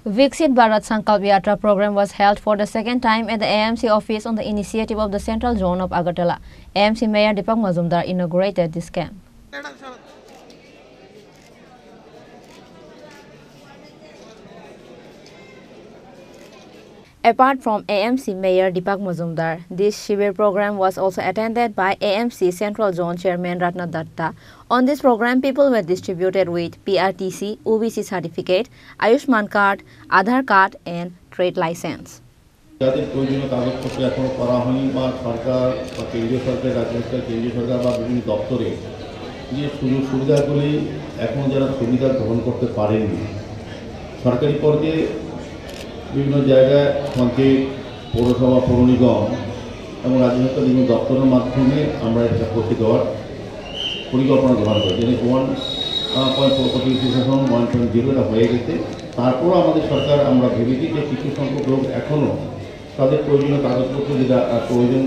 Viksit Bharat Sankalp Yatra program was held for the second time at the AMC office on the initiative of the Central Zone of Agartala. AMC Mayor Deepak Majumdar inaugurated this camp. Apart from AMC Mayor Deepak Majumdar, this Shibir program was also attended by AMC Central Zone Chairman Ratna Datta. On this program, people were distributed with PRTC, OBC certificate, Ayushman card, Aadhaar card and trade license. যাদের প্রয়োজনীয় কাগজপত্র এখনো করা হয়নি বা সরকার বা কেন্দ্রীয় সরকার রাজ্য সরকার কেন্দ্রীয় সরকার বা বিভিন্ন দপ্তরে যে সুযোগ সুবিধাগুলি এখনও যারা সুবিধা গ্রহণ করতে পারেননি সরকারি পর্যায়ে বিভিন্ন জায়গায় পঞ্চায়েত পৌরসভা পৌর নিগম এবং রাজ্য সরকার বিভিন্ন দপ্তরের মাধ্যমে আমরা এটা করতে দেওয়ার পরিকল্পনা গ্রহণ করি যেন 1.4 কোটি সুশাসন 1.0 এটা হয়ে গেছে। তারপরও আমাদের সরকার আমরা ভেবেছি যে কিছু সংখ্যক লোক এখনও তাদের প্রয়োজনীয় কাগজপত্র যেটা প্রয়োজন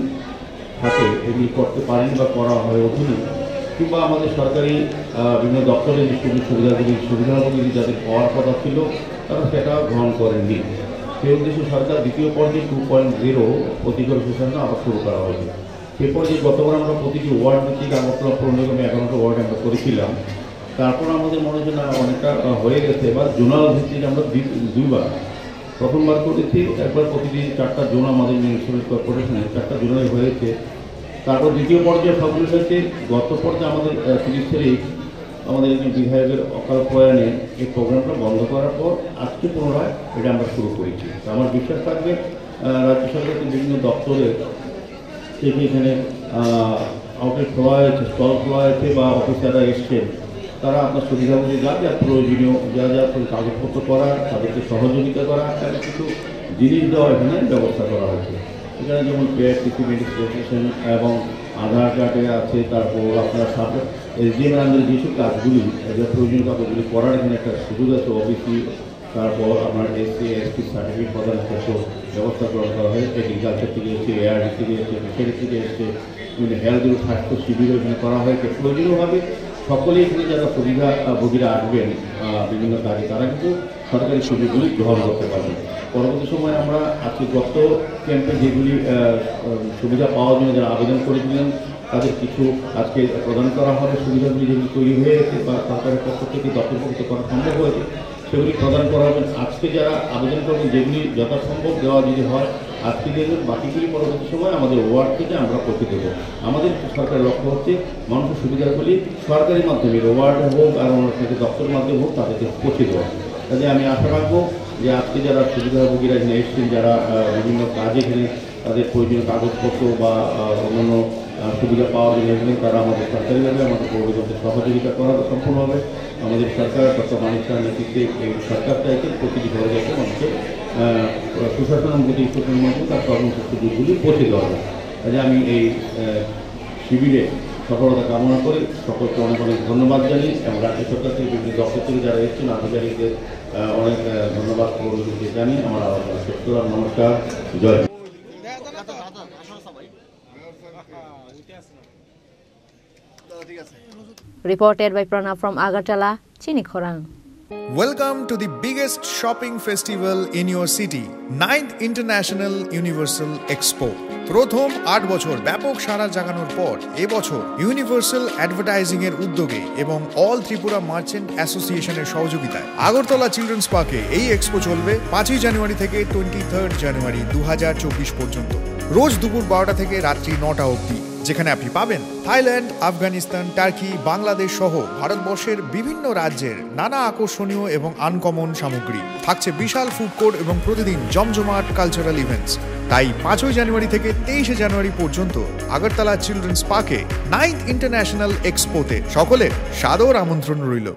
থাকে এগুলি করতে পারেনি বা করা হয়ে ওঠেনি কিংবা আমাদের সরকারি বিভিন্ন দপ্তরের যে সুবিধাগুলি যাদের পাওয়ার কথা ছিল তারা সেটা গ্রহণ করেননি। সেই উদ্দেশ্যে সরকার দ্বিতীয় পর্যায়ে 2.0 প্রতিকর সুশাসন আবার শুরু করা হয়েছে। সে পর্যায়ে গতবার আমরা প্রতিটি ওয়ার্ড ভিত্তিক আগরতলা পৌর নিগমে 11টা ওয়ার্ড আমরা করেছিলাম। তারপর আমাদের মনে হয় না অনেকটা হয়ে গেছে। এবার জোনাল ভিত্তিক আমরা দুইবার প্রথমবার করেছি একবার প্রতিটি 4টা জোন আমাদের মিউনিসিপ্যাল কর্পোরেশনে 4টা জোনাল হয়েছে। তারপর দ্বিতীয় পর্যায়ে সবগুলো হয়েছে। গত পর্যায়ে আমাদের 30 তারিখ আমাদের বিধায়কের অকাল প্রয়াণে এই প্রোগ্রামটা বন্ধ করার পর আজকে পুনরায় এটা আমরা শুরু করেছি। আমার বিশ্বাস থাকবে রাজ্য সরকারের বিভিন্ন দপ্তরে থেকে এখানে আউটলেট খোলা হয়েছে, স্টল খোলা হয়েছে বা অফিসাররা এসছেন তারা আপনার সুবিধাগুলি যা যা প্রয়োজনীয় যা যা কাগজপত্র করা তাদেরকে সহযোগিতা করা এবং কিছু জিনিস দেওয়া এখানে ব্যবস্থা করা হয়েছে। এখানে যেমন PRTC রেজিস্ট্রেশন এবং আধার কার্ডে আছে, তারপর আপনার SDM আন্ডারে যেসব কাজগুলি যা প্রয়োজনীয় কাগজগুলি করার এখানে একটা সুযোগ আছে। OBC তারপর আপনার SC ST সার্টিফিকেট প্রদান সেসব ব্যবস্থা গ্রহণ করা হয়। এগ্রিকালচার থেকে এসছে, ARD থেকে এসছে, ফিশারি থেকে এসছে, বিভিন্ন হেলথ স্বাস্থ্য শিবিরও এখানে করা হয়েছে। প্রয়োজনীয়ভাবে সকলেই এখানে যারা সুবিধাভোগীরা আসবেন বিভিন্ন কাজে তারা কিন্তু সরকারি সুবিধাগুলি গ্রহণ করতে পারবেন। পরবর্তী সময় আমরা আজকে গত ক্যাম্পে যেগুলি সুবিধা পাওয়ার জন্য যারা আবেদন করেছিলেন তাদের কিছু আজকে প্রদান করা হবে। সুবিধাগুলি যেগুলি তৈরি হয়ে গেছে বা সরকারের পক্ষ থেকে দপ্তরভুক্ত করা সম্ভব হয়েছে সেগুলি প্রদান করা হবে। আজকে যারা আবেদন করবেন যেগুলি যথাসম্ভব দেওয়া যদি হয় আজকে দেবেন, বাকিগুলি পরবর্তী সময় আমাদের ওয়ার্ড থেকে আমরা পৌঁছে দেবো। আমাদের সরকারের লক্ষ্য হচ্ছে মানুষের সুবিধাগুলি সরকারি মাধ্যমে ওয়ার্ড হোক আর অন্য দপ্তরের মাধ্যমে হোক তাদেরকে পৌঁছে দেওয়া। কাজে আমি আশা রাখবো যে আজকে যারা সুবিধাভোগীরা এখানে এসছেন যারা বিভিন্ন কাজে এখানে তাদের প্রয়োজনীয় কাগজপত্র বা অন্যান্য সুবিধা পাওয়ার জন্য এখানে তারা আমাদের সরকারিভাবে আমাদের পৌরগণকে সহযোগিতা করা সম্পূর্ণভাবে আমাদের সরকার ডক্টর মানিক শাহের নেতৃত্বে এই সরকার চাইছে প্রতিটি ঘরে যাতে মানুষের সুশাসন প্রতি সুশাসনের মাধ্যমে তার কর্মসূচি সুযোগগুলি পৌঁছে দেওয়া যায়। কাজে আমি এই শিবিরে সফলতা কামনা করে সকলকে অনেক অনেক ধন্যবাদ জানিয়ে এবং রাজ্য সরকার থেকে বিভিন্ন দপ্তর থেকে যারা এসেছেন আধিকারিকদের অনেক ধন্যবাদ জানিয়ে আমার আলোচনা শেষ করলাম। নমস্কার, জয়। Reported by Pranav from Agartala, Chini Khorang. Welcome to the biggest shopping festival in your city, 9th International Universal Expo. প্রথম 8 বছর ব্যাপক সাড়া জাগানোর পর এবছর ইউনিভার্সাল অ্যাডভার্টাইজিং এর উদ্যোগে এবং অল ত্রিপুরা মার্চেন্ট অ্যাসোসিয়েশনের সহযোগিতায় আগরতলা চিলড্রেন্স পার্কে এই এক্সপো চলবে 5ই জানুয়ারি থেকে 23 জানুয়ারি 2024 পর্যন্ত। রোজ দুপুর 12টা থেকে রাত্রি 9টা অবধি, যেখানে আপনি পাবেন থাইল্যান্ড, আফগানিস্তান, টার্কি, বাংলাদেশ সহ ভারতবর্ষের বিভিন্ন রাজ্যের নানা আকর্ষণীয় এবং আনকমন সামগ্রী। থাকছে বিশাল ফুড কোর্ট এবং প্রতিদিন জমজমাট কালচারাল ইভেন্টস। তাই 5ই জানুয়ারি থেকে 23 জানুয়ারি পর্যন্ত আগরতলা চিলড্রেন্স পার্কে 9th ইন্টারন্যাশনাল এক্সপোতে সকলের সাদর আমন্ত্রণ রইল।